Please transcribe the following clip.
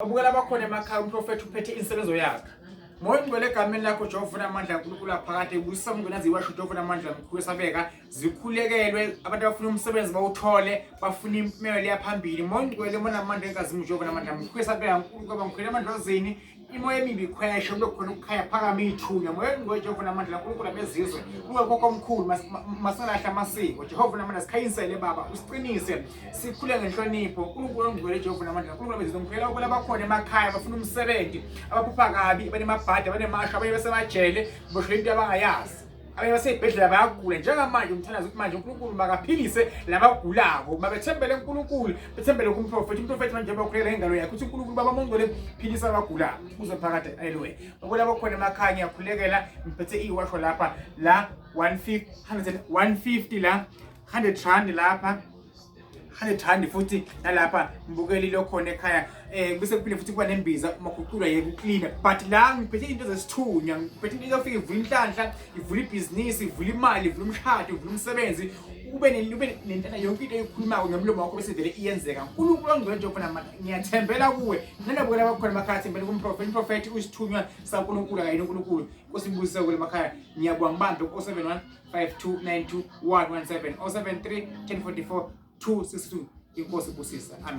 Abukela bakhona emakhaya umprofeti uphethe insebenzo yakhe. Moya ngcwele egameni lakho Jehova namandla kaNkulunkulu aphakade busisa umngcwele washo Jehova namandla mkhulu esabeka zikhulekelwe abantu abafuna umsebenzi bawuthole bafuna impumela yaphambili. Moya ngcwele mona amandla enkazimu Jehova namandla mkhulu esabeka uNkulunkulu abangikhwela amandla ozini imoya emibi ikhweshe kulokhona ukukhaya phakama ithunya. Moya ngcwele Jehova namandla kaNkulunkulu abezizwe kungekho omkhulu masalahla amasiko Jehova namandla sikhanyisele baba usiqinise sikhule ngenhlonipho uNkulunkulu ongcwele Jehova namandla uNkulunkulu abezizwe ngikhwela ukula bakhona emakhaya bafuna umsebenzi abaphupha kabi banemabhadi abanemasha abanye basemajele bosho into abangayazi abanye basebhedlela bayagula njengamanje umthalazi ukuthi manje uNkulunkulu makaphilise labagulako mabethembele uNkulunkulu bethembele kumprofeti umprofeti manje bakhulela ingalo yakhe ukuthi uNkulunkulu baba mongcwele philisa abagulako kuze phakade haleluya ngoba bakhona emakhaya ngiyakhulekela ngiphethe iwasho lapha la 150 la 100 rand lapha 100 rand futhi nalapha mbukeli lokhona ekhaya bese kuphinde futhi kuba nembiza makuqulwa yeke uclean but la ngiphethe into zesithunya ngiphethe into yofika ivula inhlanhla ivula ibhizinisi ivula imali ivula umshado ivula umsebenzi ube nentana yonke into eyikhulumayo ngemlomo wakho bese vele iyenzeka uNkulunkulu ongcwele njengoba namanje ngiyathembela kuwe nalabukela bakhona emakhaya thembele kumprofeti usithunywa saNkulunkulu kayini uNkulunkulu kusibusise kule emakhaya ngiyabonga ngibambe 07152921117 073 1044 262 inkosi busisa amen.